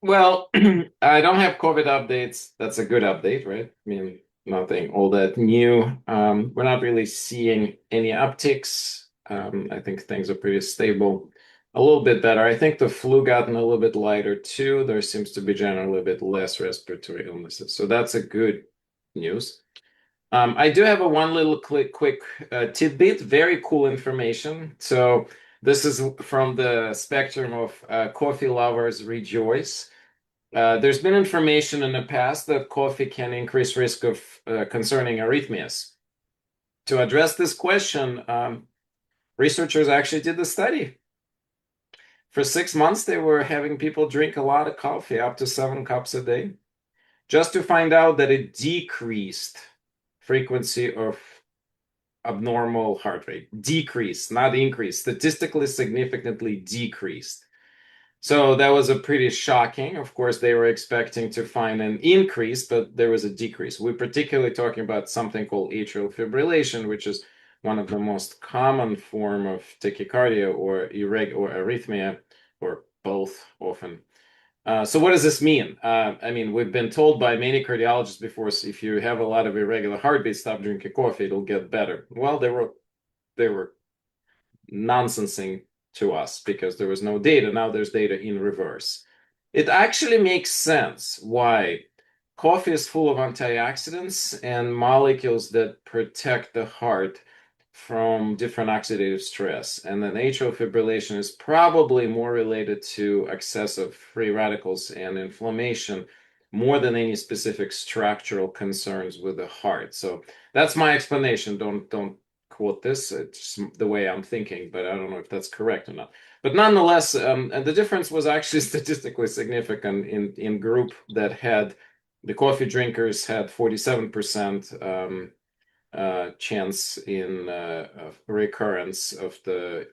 Well, I don't have COVID updates. That's a good update, right? I mean, nothing all that new. We're not really seeing any upticks. I think things are pretty stable, a little bit better. I think the flu gotten a little bit lighter too. There seems to be generally a bit less respiratory illnesses, so that's a good news. I do have a one little quick tidbit, very cool information. So this is from the spectrum of coffee lovers rejoice. There's been information in the past that coffee can increase risk of concerning arrhythmias. To address this question, researchers actually did the study. For 6 months, they were having people drink a lot of coffee, up to 7 cups a day, just to find out that it decreased frequency of abnormal heart rate. Decreased, not increased, statistically significantly decreased. So that was a pretty shocking. Of course, they were expecting to find an increase, but there was a decrease. We're particularly talking about something called atrial fibrillation, which is one of the most common form of tachycardia or arrhythmia, or both often. So what does this mean? I mean, we've been told by many cardiologists before, so if you have a lot of irregular heartbeats, stop drinking coffee, it'll get better. Well, they were nonsensing to us because there was no data. Now there's data in reverse. It actually makes sense why coffee is full of antioxidants and molecules that protect the heart from different oxidative stress. And then atrial fibrillation is probably more related to excessive free radicals and inflammation more than any specific structural concerns with the heart. So that's my explanation. Don't quote this. It's the way I'm thinking, but I don't know if that's correct or not. But nonetheless, and the difference was actually statistically significant in group that had the coffee drinkers had 47% chance in of recurrence of the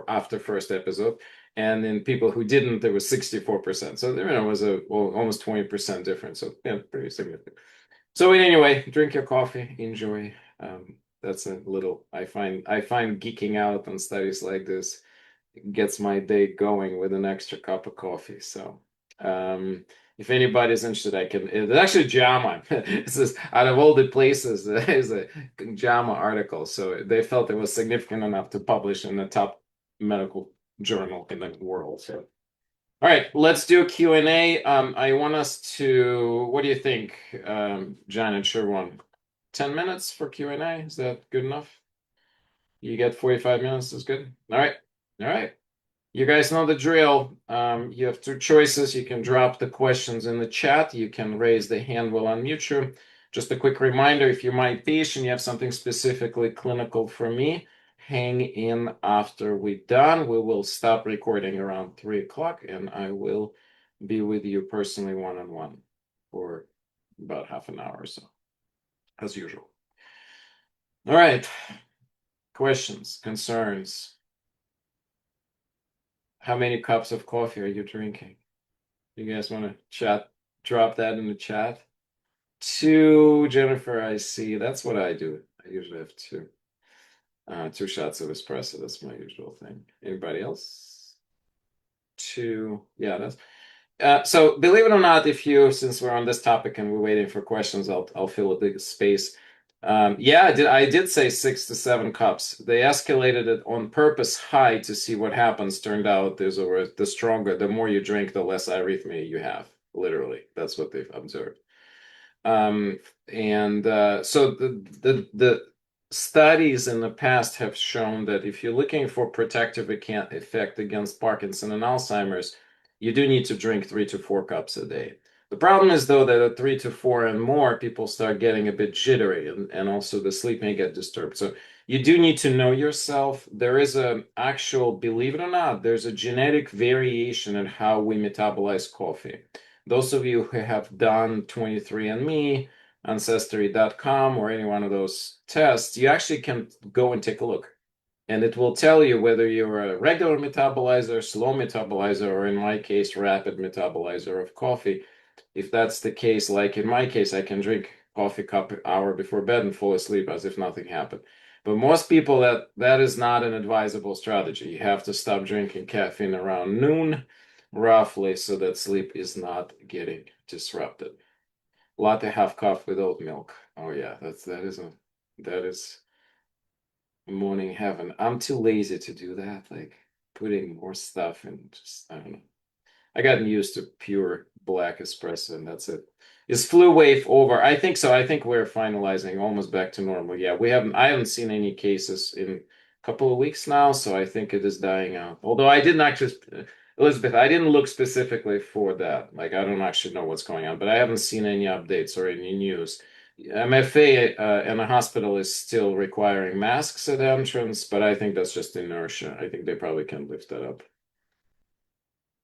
after first episode, and in people who didn't, there was 64%. So there was a almost 20% difference. So yeah, pretty significant. So anyway, drink your coffee, enjoy. That's a little I find geeking out on studies like this gets my day going with an extra cup of coffee. So if anybody's interested, I can. It's actually JAMA. This is out of all the places. There's a JAMA article, so they felt it was significant enough to publish in the top medical journal in the world. So, all right, let's do a Q&A. I want us to. What do you think, John and Shervon? 10 minutes for Q&A. Is that good enough? You get 45 minutes. Is good. All right. All right. You guys know the drill. You have two choices. You can drop the questions in the chat. You can raise the hand. We'll unmute you. Just a quick reminder, if you're my patient, you have something specifically clinical for me, hang in after we're done. We will stop recording around 3 o'clock, and I will be with you personally one-on-one for about half an hour or so, as usual. All right. Questions, concerns. How many cups of coffee are you drinking? You guys want to chat? Drop that in the chat. Two, Jennifer, I see. That's what I do. I usually have two. 2 shots of espresso. That's my usual thing. Anybody else? Two. Yeah, that's so believe it or not, since we're on this topic and we're waiting for questions, I'll fill a big space. Yeah, I did say 6 to 7 cups. They escalated it on purpose high to see what happens. Turned out the more you drink, the less arrhythmia you have. Literally, that's what they've observed. And so the studies in the past have shown that if you're looking for protective effect against Parkinson and Alzheimer's, you do need to drink 3 to 4 cups a day. The problem is, though, that at 3 to 4 and more, people start getting a bit jittery, and also the sleep may get disturbed. So you do need to know yourself. There is believe it or not, there's a genetic variation in how we metabolize coffee. Those of you who have done 23andMe, Ancestry.com, or any one of those tests, you actually can go and take a look. And it will tell you whether you're a regular metabolizer, slow metabolizer, or in my case, rapid metabolizer of coffee. If that's the case, like in my case, I can drink coffee cup an hour before bed and fall asleep as if nothing happened. But most people, that is not an advisable strategy. You have to stop drinking caffeine around noon. roughly, so that sleep is not getting disrupted. Latte half cup with oat milk. Oh yeah, that is morning heaven. I'm too lazy to do that. Like putting more stuff in, just I don't know. I gotten used to pure black espresso, and that's it. Is flu wave over? I think so. I think we're finalizing almost back to normal. Yeah, I haven't seen any cases in a couple of weeks now, so I think it is dying out. Although I didn't actually, Elizabeth, I didn't look specifically for that. Like I don't actually know what's going on, but I haven't seen any updates or any news. MFA and the hospital is still requiring masks at the entrance, but I think that's just inertia. I think they probably can lift that up.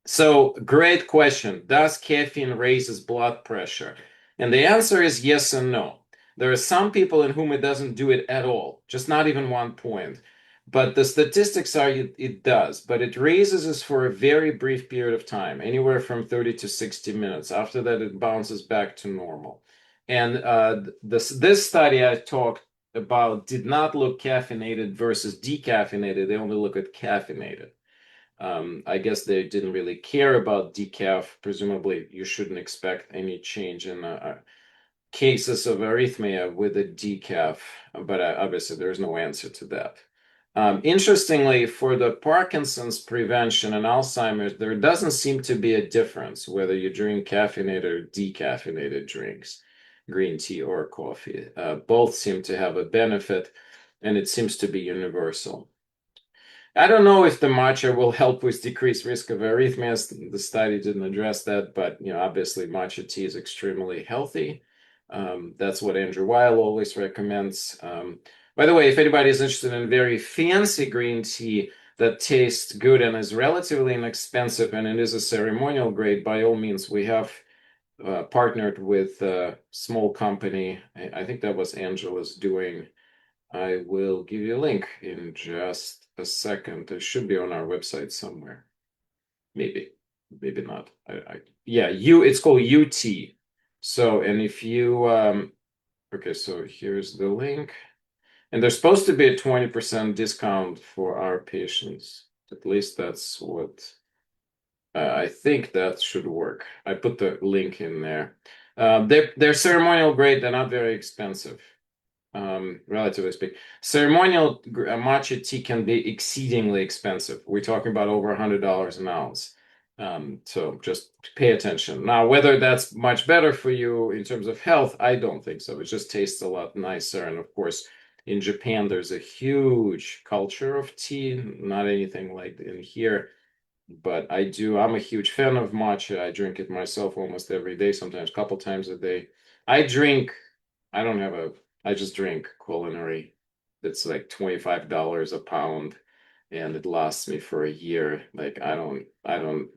So, great question. Does caffeine raises blood pressure? And the answer is yes and no. There are some people in whom it doesn't do it at all, just not even 1 point. But the statistics are it does, but it raises us for a very brief period of time, anywhere from 30 to 60 minutes. After that, it bounces back to normal. And this study I talked about did not look caffeinated versus decaffeinated. They only look at caffeinated. I guess they didn't really care about decaf. Presumably, you shouldn't expect any change in cases of arrhythmia with a decaf, but obviously there's no answer to that. Interestingly, for the Parkinson's prevention and Alzheimer's, there doesn't seem to be a difference whether you drink caffeinated or decaffeinated drinks, green tea or coffee. Both seem to have a benefit, and it seems to be universal. I don't know if the matcha will help with decreased risk of arrhythmias. The study didn't address that, but obviously matcha tea is extremely healthy. That's what Andrew Weil always recommends. By the way, if anybody is interested in very fancy green tea that tastes good and is relatively inexpensive and it is a ceremonial grade, by all means, we have partnered with a small company. I think that was Angela's doing. I will give you a link in just a second. It should be on our website somewhere. Maybe, maybe not. Yeah, it's called UT. So, and if you, okay, so here's the link. And there's supposed to be a 20% discount for our patients. At least that's what I think that should work. I put the link in there. They're ceremonial grade, they're not very expensive. Relatively speaking. Ceremonial matcha tea can be exceedingly expensive. We're talking about over $100 an ounce. So just pay attention. Now, whether that's much better for you in terms of health, I don't think so. It just tastes a lot nicer. And of course, in Japan, there's a huge culture of tea, not anything like in here. But I'm a huge fan of matcha. I drink it myself almost every day, sometimes a couple times a day. I drink, I don't have a I just drink culinary. It's like $25 a pound and it lasts me for a year. Like I don't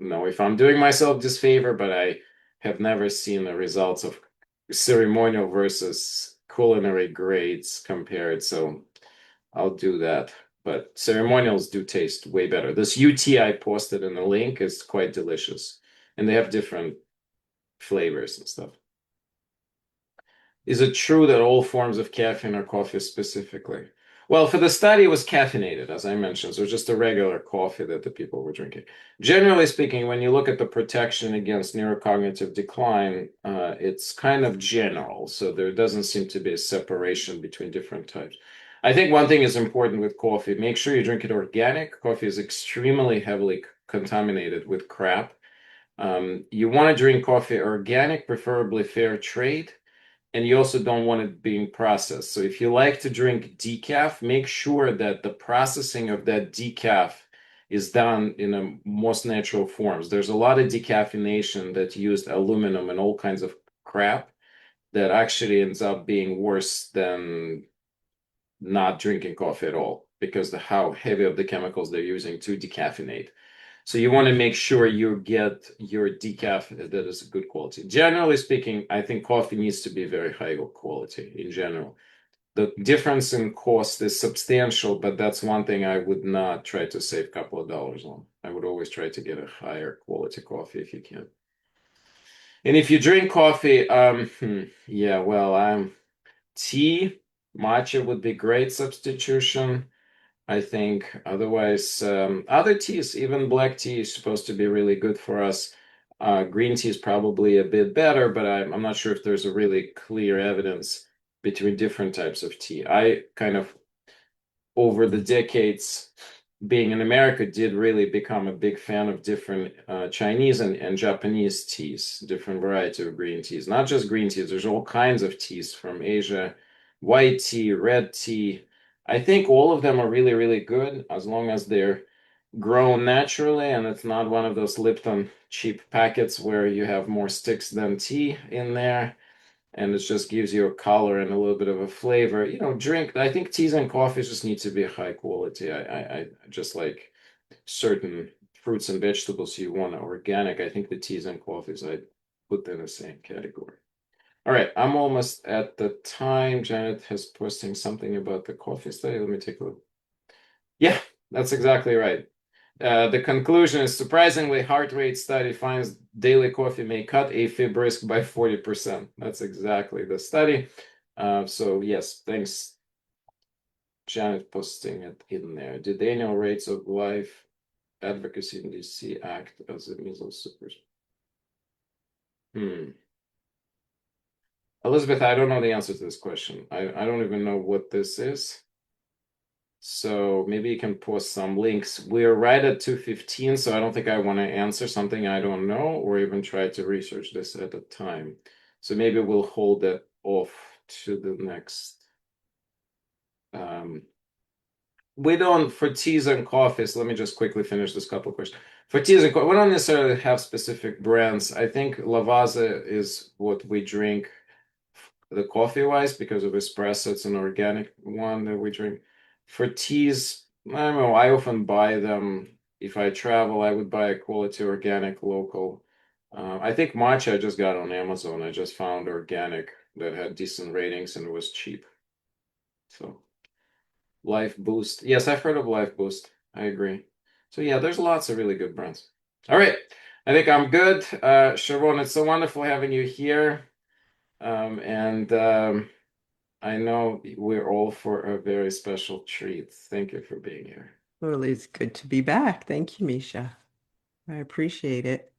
know if I'm doing myself this favor, but I have never seen the results of ceremonial versus culinary grades compared. So I'll do that. But ceremonials do taste way better. This UT I posted in the link is quite delicious. And they have different flavors and stuff. Is it true that all forms of caffeine are coffee specifically? Well, for the study, it was caffeinated, as I mentioned, so just a regular coffee that the people were drinking. Generally speaking, when you look at the protection against neurocognitive decline, it's kind of general, so there doesn't seem to be a separation between different types. I think one thing is important with coffee. Make sure you drink it organic. Coffee is extremely heavily contaminated with crap. You want to drink coffee organic, preferably fair trade, and you also don't want it being processed. So if you like to drink decaf, make sure that the processing of that decaf is done in the most natural forms. There's a lot of decaffeination that used aluminum and all kinds of crap that actually ends up being worse than not drinking coffee at all because of how heavy of the chemicals they're using to decaffeinate. So you want to make sure you get your decaf that is good quality. Generally speaking, I think coffee needs to be very high quality in general. The difference in cost is substantial, but that's one thing I would not try to save a couple of dollars on. I would always try to get a higher quality coffee if you can. And if you drink coffee, yeah, well, tea, matcha would be great substitution. I think. Otherwise, other teas, even black tea, is supposed to be really good for us. Green tea is probably a bit better, but I'm not sure if there's a really clear evidence between different types of tea. I kind of, over the decades, being in America, did really become a big fan of different Chinese and Japanese teas, different variety of green teas. Not just green teas, there's all kinds of teas from Asia, white tea, red tea. I think all of them are really, really good as long as they're grown naturally and it's not one of those Lipton cheap packets where you have more sticks than tea in there and it just gives you a color and a little bit of a flavor. Drink. I think teas and coffees just need to be high quality. I just like certain fruits and vegetables you want organic. I think the teas and coffees I put in the same category. All right, I'm almost at the time. Janet has posting something about the coffee study. Let me take a look. Yeah, that's exactly right. The conclusion is surprisingly, heart rate study finds daily coffee may cut AFib risk by 40%. That's exactly the study. So yes, thanks, Janet, posting it in there. Did the annual rates of life advocacy in DC act as a measles super? Elizabeth, I don't know the answer to this question. I don't even know what this is. So maybe you can post some links. We're right at 2:15, so I don't think I want to answer something I don't know or even try to research this at a time. So maybe we'll hold that off to the next. We don't, for teas and coffees, let me just quickly finish this couple of questions. For teas and coffee, we don't necessarily have specific brands. I think Lavazza is what we drink the coffee wise because of espresso. It's an organic one that we drink. For teas, I don't know. I often buy them. If I travel, I would buy a quality organic local. I think matcha I just got on Amazon. I just found organic that had decent ratings and was cheap. So Life Boost. Yes, I've heard of Life Boost. I agree. So yeah, there's lots of really good brands. All right. I think I'm good. Shervon, it's so wonderful having you here. And I know we're all for a very special treat. Thank you for being here. Well, it's good to be back. Thank you, Misha. I appreciate it.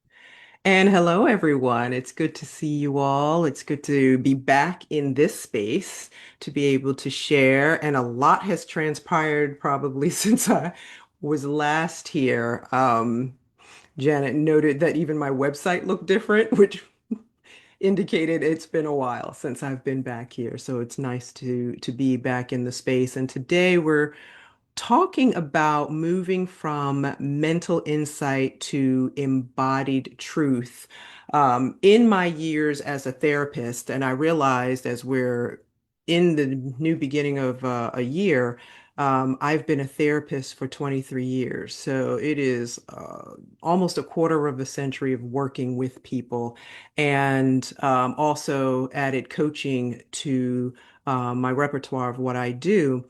And hello, everyone. It's good to see you all. It's good to be back in this space to be able to share. And a lot has transpired probably since I was last here. Janet noted that even my website looked different, which indicated it's been a while since I've been back here. So it's nice to be back in the space. And today we're talking about moving from mental insight to embodied truth. In my years as a therapist, and I realized as we're in the new beginning of a year, I've been a therapist for 23 years. So it is almost a quarter of a century of working with people and also added coaching to my repertoire of what I do.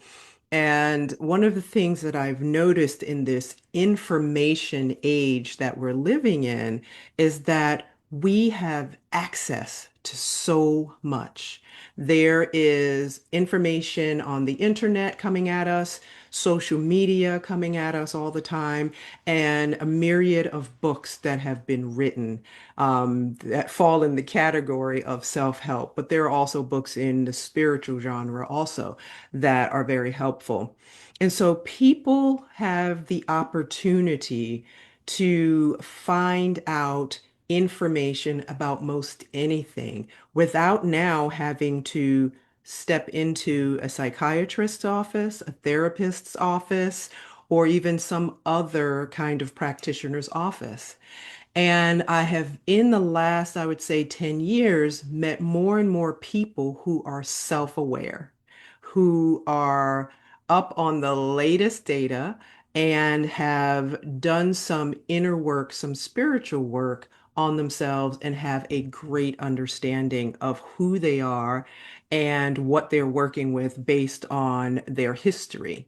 And one of the things that I've noticed in this information age that we're living in is that we have access to so much. There is information on the internet coming at us, social media coming at us all the time, and a myriad of books that have been written that fall in the category of self-help. But there are also books in the spiritual genre also that are very helpful. And so people have the opportunity to find out information about most anything without now having to step into a psychiatrist's office, a therapist's office, or even some other kind of practitioner's office. And I have, in the last, I would say, 10 years, met more and more people who are self-aware, who are up on the latest data and have done some inner work, some spiritual work on themselves and have a great understanding of who they are and what they're working with based on their history.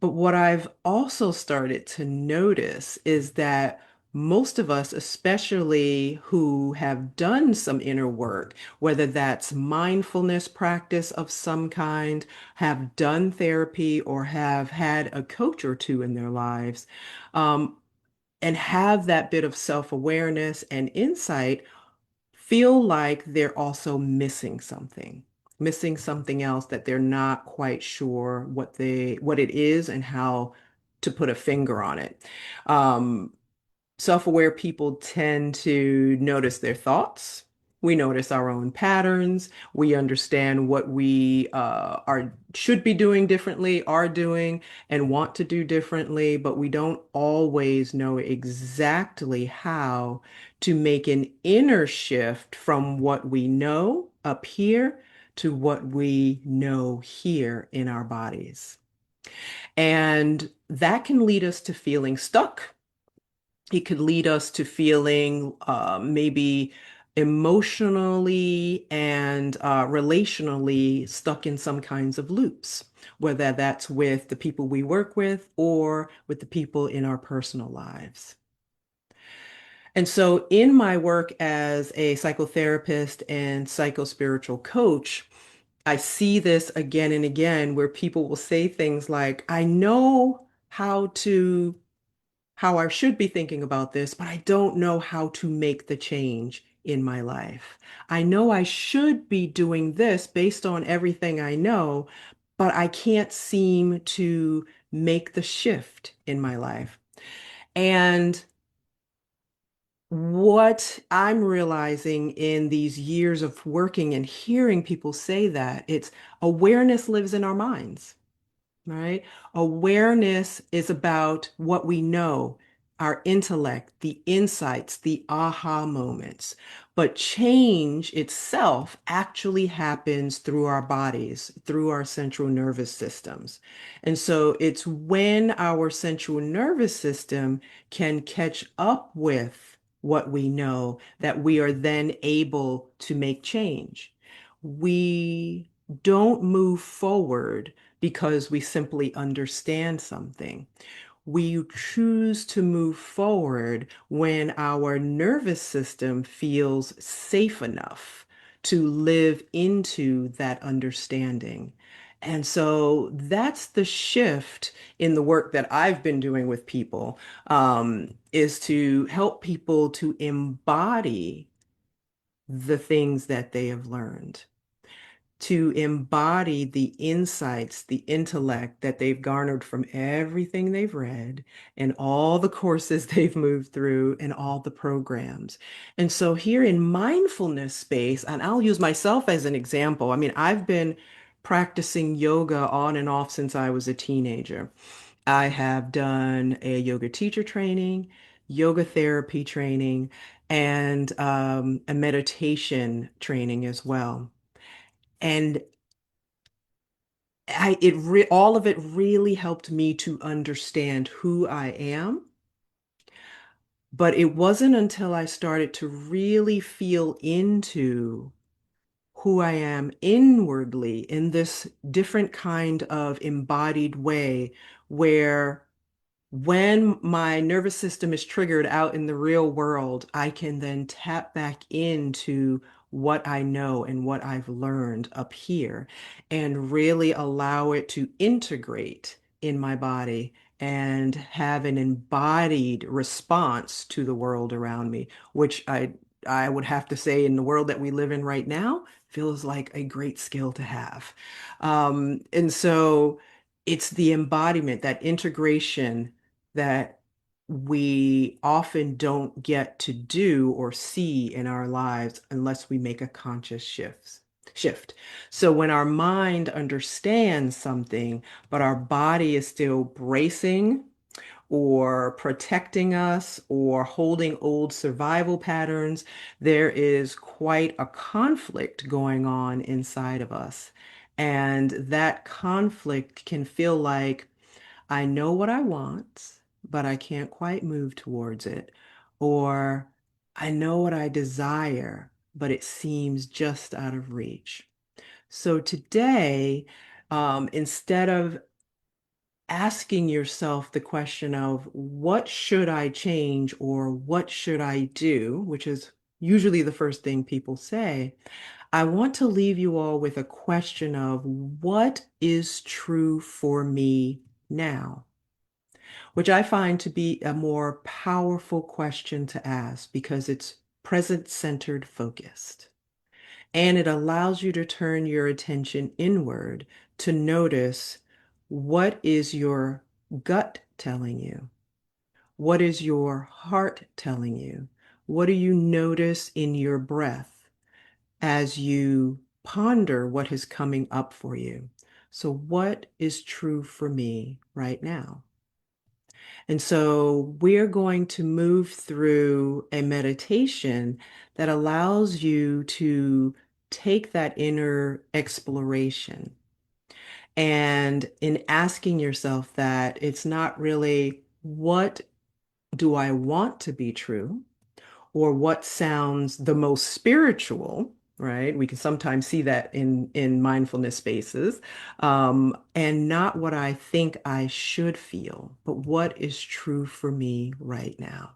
But what I've also started to notice is that most of us, especially who have done some inner work, whether that's mindfulness practice of some kind, have done therapy, or have had a coach or two in their lives, um, and have that bit of self-awareness and insight, feel like they're also missing something else that they're not quite sure what it is and how to put a finger on it. Um, Self-aware people tend to notice their thoughts. We notice our own patterns. We understand what we are should be doing differently, are doing, and want to do differently, but we don't always know exactly how to make an inner shift from what we know up here to what we know here in our bodies. And that can lead us to feeling stuck. It could lead us to feeling maybe emotionally and relationally stuck in some kinds of loops, whether that's with the people we work with or with the people in our personal lives. And so, in my work as a psychotherapist and psychospiritual coach, I see this again and again where people will say things like, I know how I should be thinking about this, but I don't know how to make the change in my life. I know I should be doing this based on everything I know, but I can't seem to make the shift in my life. And what I'm realizing in these years of working and hearing people say that, it's awareness lives in our minds. Right? Awareness is about what we know, our intellect, the insights, the aha moments. But change itself actually happens through our bodies, through our central nervous systems. And so it's when our central nervous system can catch up with what we know that we are then able to make change. We don't move forward because we simply understand something. We choose to move forward when our nervous system feels safe enough to live into that understanding. And so that's the shift in the work that I've been doing with people, is to help people to embody the things that they have learned, to embody the insights, the intellect that they've garnered from everything they've read and all the courses they've moved through and all the programs. And so here in mindfulness space, and I'll use myself as an example. I mean, I've been practicing yoga on and off since I was a teenager. I have done a yoga teacher training, yoga therapy training, and a meditation training as well. And all of it really helped me to understand who I am. But it wasn't until I started to really feel into who I am inwardly in this different kind of embodied way where when my nervous system is triggered out in the real world, I can then tap back into what I know and what I've learned up here and really allow it to integrate in my body and have an embodied response to the world around me, which I would have to say in the world that we live in right now feels like a great skill to have. And so it's the embodiment, that integration that we often don't get to do or see in our lives unless we make a conscious shift. So when our mind understands something, but our body is still bracing or protecting us or holding old survival patterns, there is quite a conflict going on inside of us. And that conflict can feel like I know what I want, but I can't quite move towards it. Or I know what I desire, but it seems just out of reach. So today, instead of asking yourself the question of what should I change or what should I do, which is usually the first thing people say, I want to leave you all with a question of what is true for me now, which I find to be a more powerful question to ask because it's present-centered focused. And it allows you to turn your attention inward to notice what is your gut telling you? What is your heart telling you? What do you notice in your breath as you ponder what is coming up for you? So, what is true for me right now? And so we're going to move through a meditation that allows you to take that inner exploration. And in asking yourself that, it's not really what do I want to be true, or what sounds the most spiritual, right? We can sometimes see that in mindfulness spaces, and not what I think I should feel, but what is true for me right now.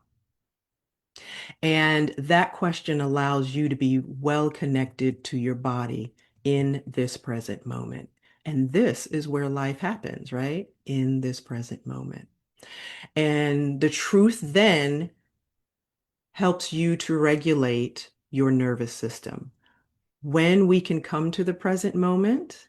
And that question allows you to be well connected to your body in this present moment. And this is where life happens, right? In this present moment. And the truth then helps you to regulate your nervous system. When we can come to the present moment,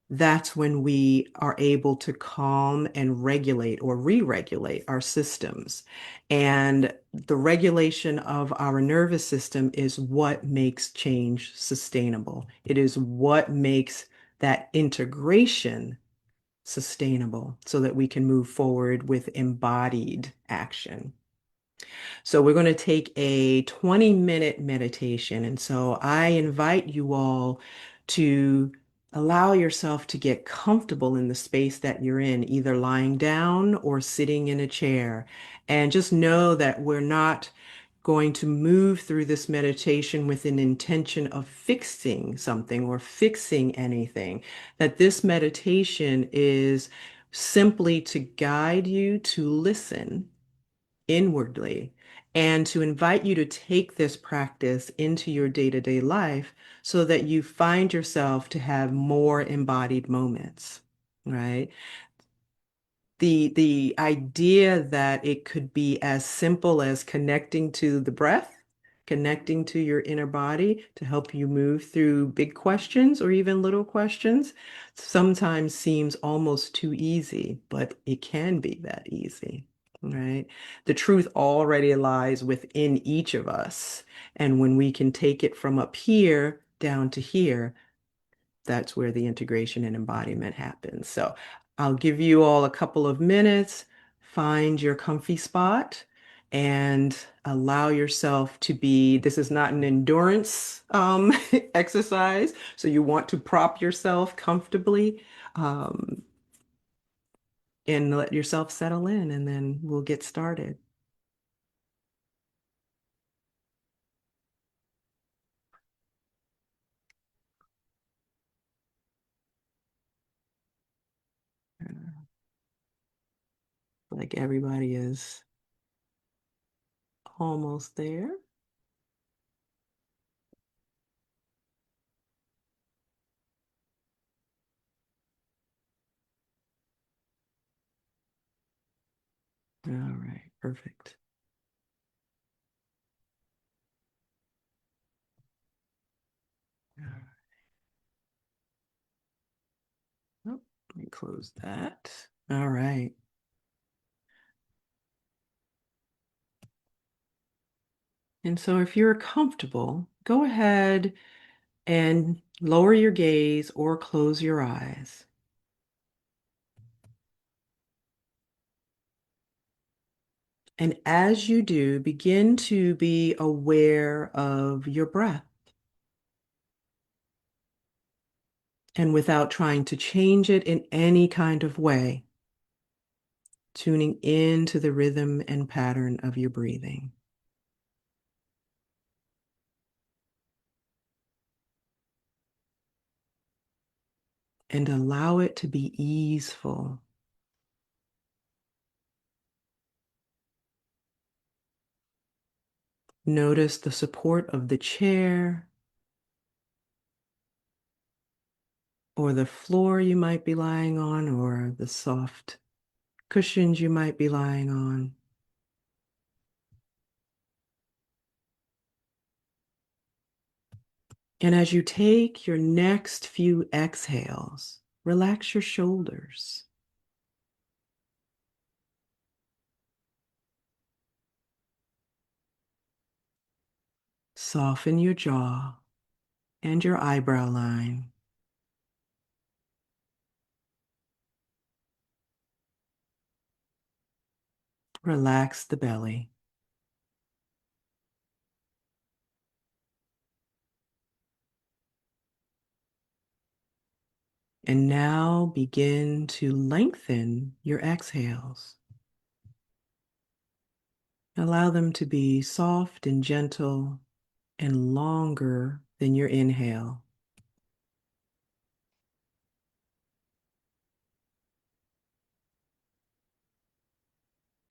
that's when we are able to calm and regulate or re-regulate our systems. And the regulation of our nervous system is what makes change sustainable. It is what makes that integration sustainable so that we can move forward with embodied action. So we're going to take a 20-minute meditation. And so I invite you all to allow yourself to get comfortable in the space that you're in, either lying down or sitting in a chair. And just know that we're not going to move through this meditation with an intention of fixing something or fixing anything, that this meditation is simply to guide you to listen inwardly and to invite you to take this practice into your day-to-day life so that you find yourself to have more embodied moments, right? The idea that it could be as simple as connecting to the breath, connecting to your inner body to help you move through big questions or even little questions sometimes seems almost too easy, but it can be that easy, right? The truth already lies within each of us. And when we can take it from up here down to here, that's where the integration and embodiment happens. So I'll give you all a couple of minutes, find your comfy spot, and allow yourself to be, this is not an endurance exercise, so you want to prop yourself comfortably um, and let yourself settle in, and then we'll get started. Like everybody is almost there. All right, perfect. Oh, let me close that. All right. And so if you're comfortable, go ahead and lower your gaze or close your eyes. And as you do, begin to be aware of your breath. And without trying to change it in any kind of way, tuning into the rhythm and pattern of your breathing. And allow it to be easeful. Notice the support of the chair or the floor you might be lying on, or the soft cushions you might be lying on. And as you take your next few exhales, relax your shoulders. Soften your jaw and your eyebrow line. Relax the belly. And now begin to lengthen your exhales. Allow them to be soft and gentle and longer than your inhale.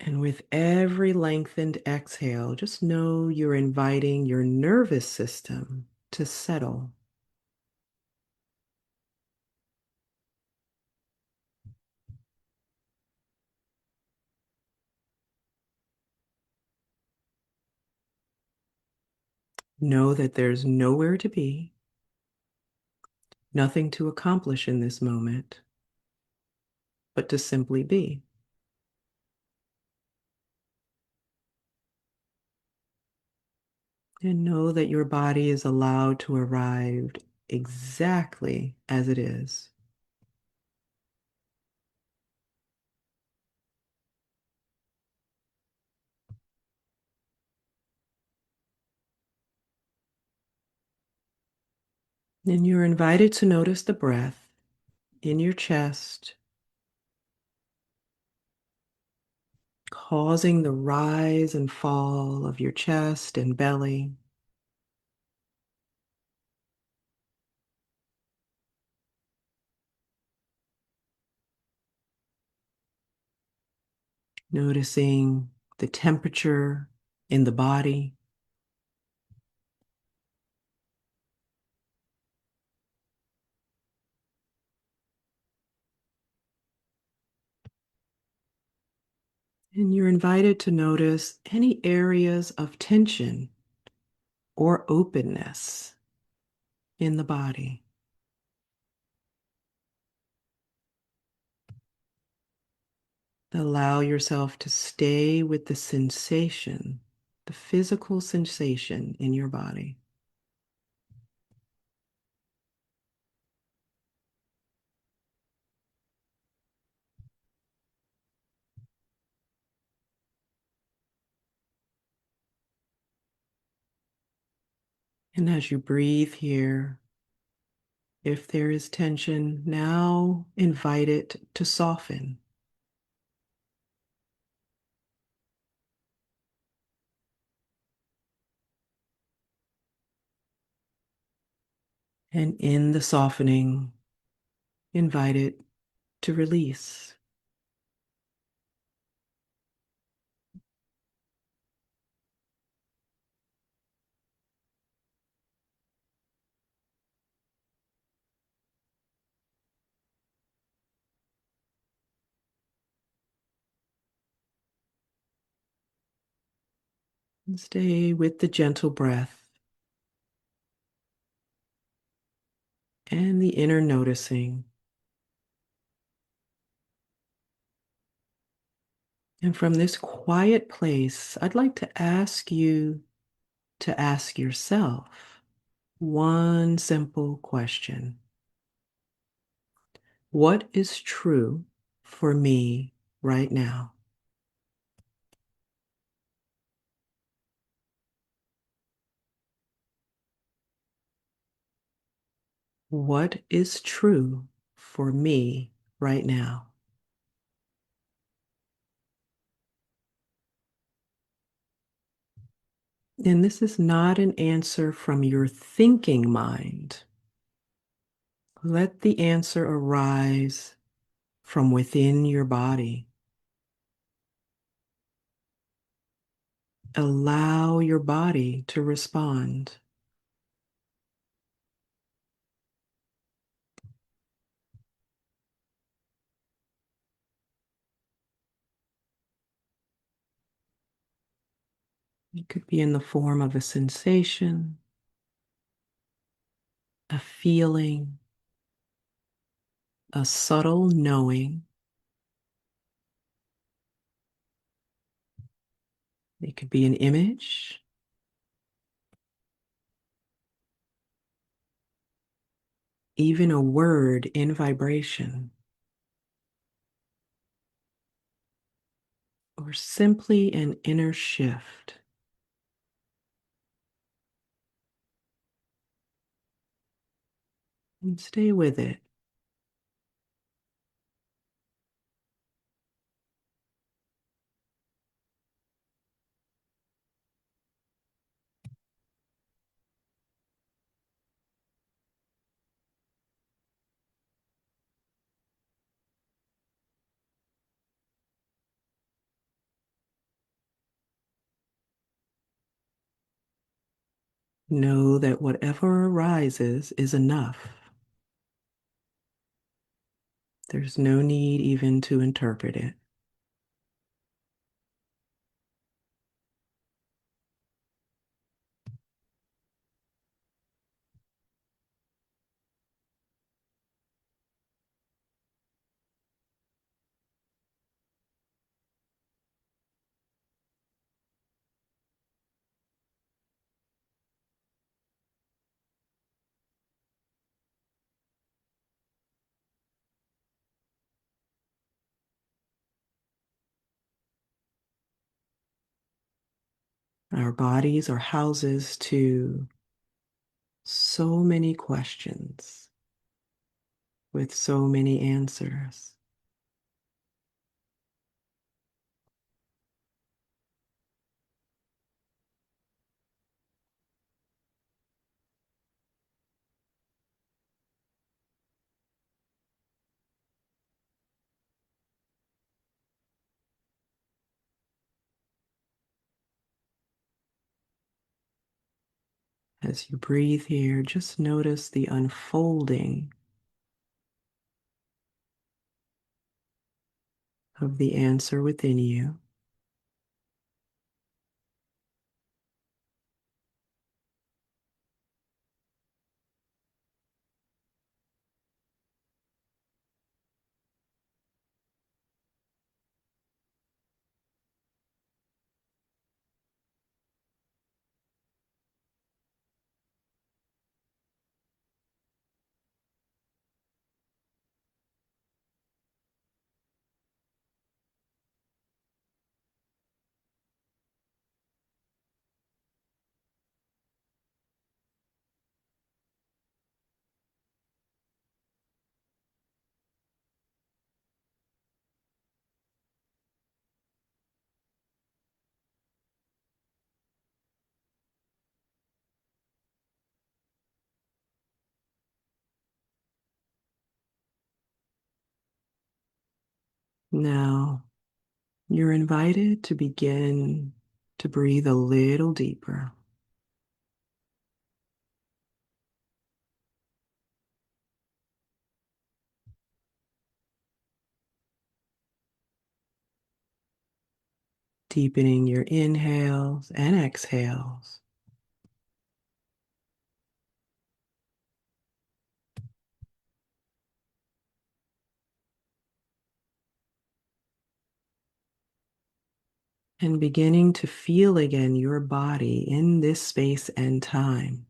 And with every lengthened exhale, just know you're inviting your nervous system to settle. Know that there's nowhere to be, nothing to accomplish in this moment, but to simply be. And know that your body is allowed to arrive exactly as it is. And you're invited to notice the breath in your chest, causing the rise and fall of your chest and belly. Noticing the temperature in the body. And you're invited to notice any areas of tension or openness in the body. Allow yourself to stay with the sensation, the physical sensation in your body. And as you breathe here, if there is tension, now invite it to soften. And in the softening, invite it to release. And stay with the gentle breath and the inner noticing. And from this quiet place, I'd like to ask you to ask yourself one simple question. What is true for me right now? What is true for me right now? And this is not an answer from your thinking mind. Let the answer arise from within your body. Allow your body to respond. It could be in the form of a sensation, a feeling, a subtle knowing. It could be an image, even a word in vibration, or simply an inner shift. And stay with it. Know that whatever arises is enough. There's no need even to interpret it. Our bodies are houses to so many questions with so many answers. As you breathe here, just notice the unfolding of the answer within you. Now, you're invited to begin to breathe a little deeper. Deepening your inhales and exhales. And beginning to feel again your body in this space and time.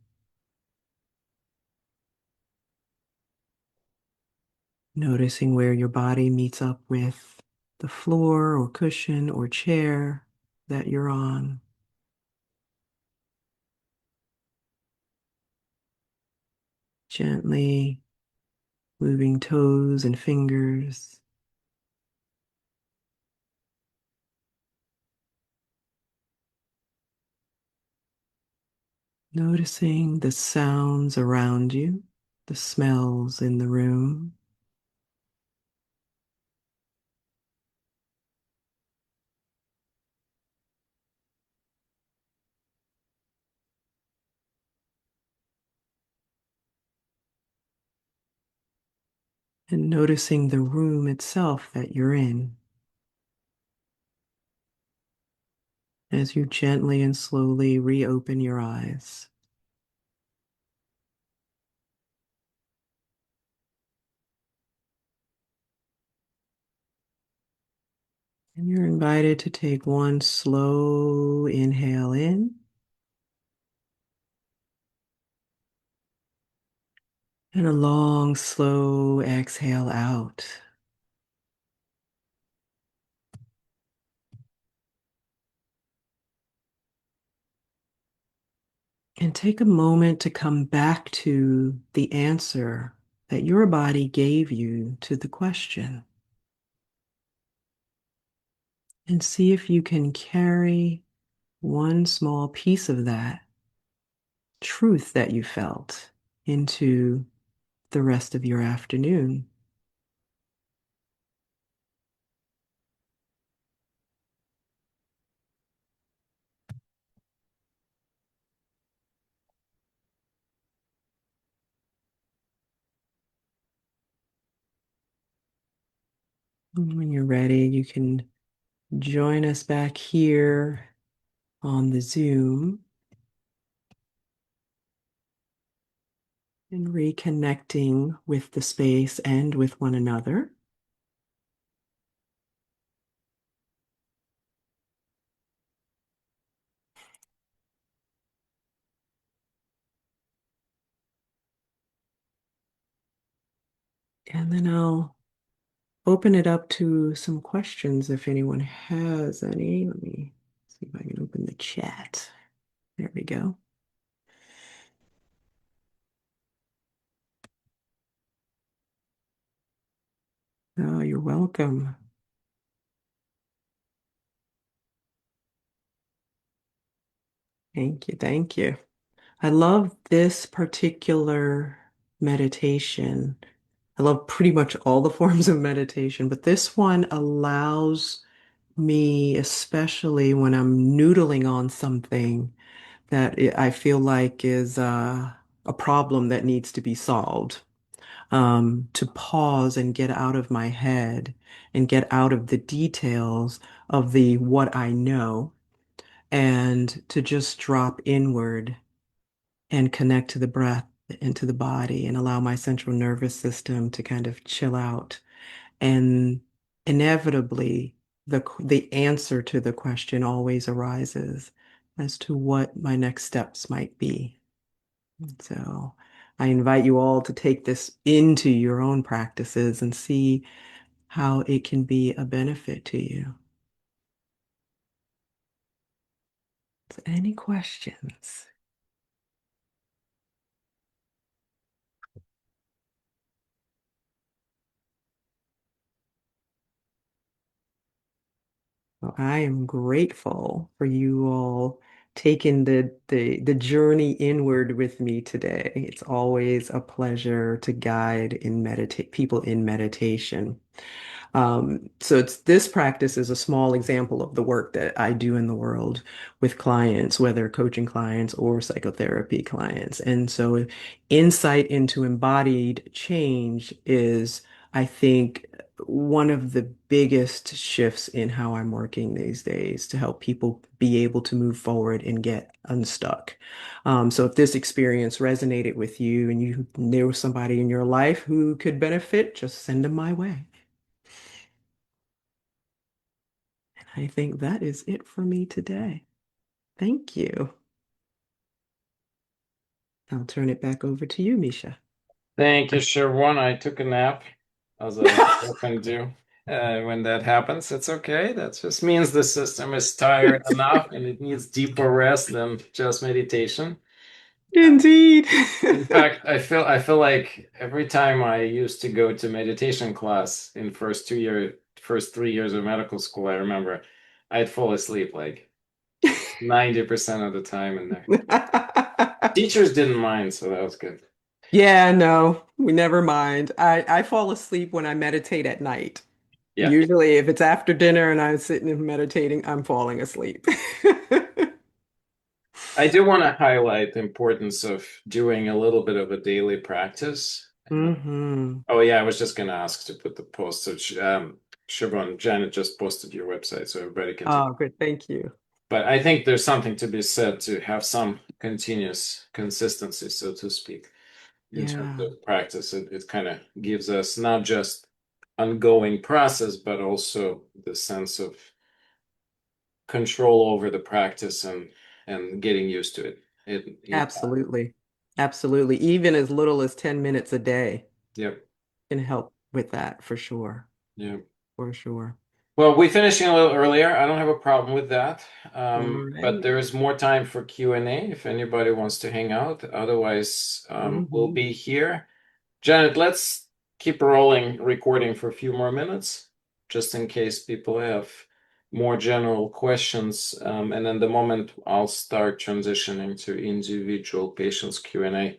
Noticing where your body meets up with the floor or cushion or chair that you're on. Gently moving toes and fingers. Noticing the sounds around you, the smells in the room. and noticing the room itself that you're in as you gently and slowly reopen your eyes. And you're invited to take one slow inhale in and a long, slow exhale out. And take a moment to come back to the answer that your body gave you to the question. And see if you can carry one small piece of that truth that you felt into the rest of your afternoon. And when you're ready, you can join us back here on the Zoom and reconnecting with the space and with one another. And then I'll open it up to some questions if anyone has any. Let me see if I can open the chat. There we go. Oh, you're welcome. Thank you. Thank you. I love this particular meditation. I love pretty much all the forms of meditation, but this one allows me, especially when I'm noodling on something that I feel like is a problem that needs to be solved, to pause and get out of my head and get out of the details of the what I know and to just drop inward and connect to the breath and to the body and allow my central nervous system to kind of chill out. And inevitably, the answer to the question always arises as to what my next steps might be. So I invite you all to take this into your own practices and see how it can be a benefit to you. So any questions? Well, I am grateful for you all taking the journey inward with me today. It's always a pleasure to guide in meditate people in meditation. So this practice is a small example of the work that I do in the world with clients, whether coaching clients or psychotherapy clients. And so insight into embodied change is, I think, one of the biggest shifts in how I'm working these days to help people be able to move forward and get unstuck. So if this experience resonated with you and you knew somebody in your life who could benefit, just send them my way. I think that is it for me today. Thank you. I'll turn it back over to you, Misha. Thank you, Shervon. I took a nap, as I often do. When that happens, it's okay. That just means the system is tired enough and it needs deeper rest than just meditation. Indeed. In fact, I feel like every time I used to go to meditation class in first 3 years of medical school, I remember I'd fall asleep like 90% of the time in there. Teachers didn't mind, so that was good. Yeah, no, we never mind. I fall asleep when I meditate at night. Yeah. Usually, if it's after dinner and I'm sitting and meditating, I'm falling asleep. I do want to highlight the importance of doing a little bit of a daily practice. Mm-hmm. Oh yeah, I was just gonna ask to put the post. So Shervon, Janet just posted your website so everybody can take. Oh, good. Thank you. But I think there's something to be said to have some continuous consistency, so to speak, in terms Yeah, of practice. It kind of gives us not just ongoing process, but also the sense of control over the practice and getting used to it. It absolutely. Absolutely. Even as little as 10 minutes a day Yep. can help with that for sure. Yeah. For sure. Well, we finishing a little earlier. I don't have a problem with that. All But right. there is more time for Q&A if anybody wants to hang out. Otherwise, we'll Mm-hmm. be here. Janet, let's keep rolling recording for a few more minutes, just in case people have more general questions. And then the moment I'll start transitioning to individual patients Q&A,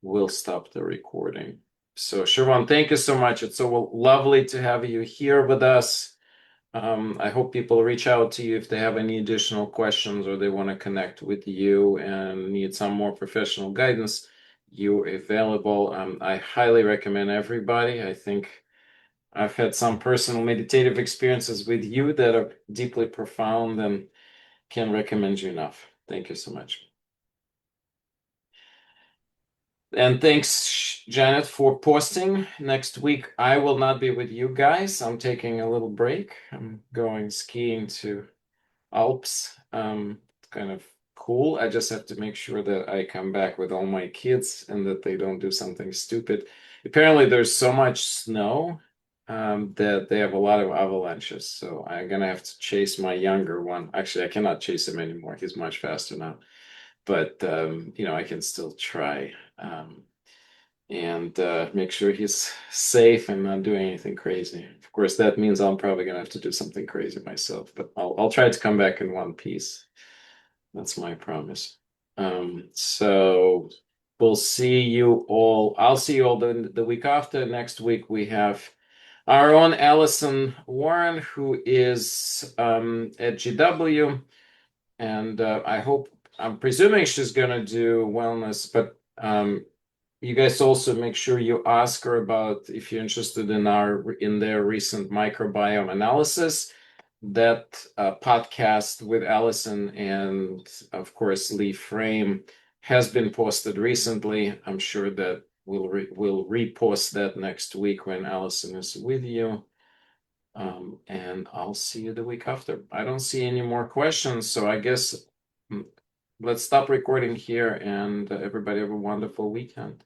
we'll stop the recording. So, Shervon, thank you so much. It's so lovely to have you here with us. I hope people reach out to you if they have any additional questions or they want to connect with you and need some more professional guidance. You're available. I highly recommend everybody. I think I've had some personal meditative experiences with you that are deeply profound and can't recommend you enough. Thank you so much. And thanks, Janet, for posting. Next week, I will not be with you guys. I'm taking a little break. I'm going skiing to Alps. It's kind of cool. I just have to make sure that I come back with all my kids and that they don't do something stupid. Apparently, there's so much snow that they have a lot of avalanches. So I'm gonna have to chase my younger one. Actually, I cannot chase him anymore. He's much faster now. But I can still try. And make sure he's safe and not doing anything crazy. Of course, that means I'm probably gonna have to do something crazy myself, but I'll try to come back in one piece. That's my promise. So we'll see you all. I'll see you all the week after. Next week we have our own Allison Warren, who is at GW, and I'm presuming she's gonna do wellness, but you guys also make sure you ask her about if you're interested in their recent microbiome analysis. That podcast with Allison and of course Lee Frame has been posted recently. I'm sure that we'll repost that next week when Allison is with you. And I'll see you the week after. I don't see any more questions, so I guess let's stop recording here and everybody have a wonderful weekend.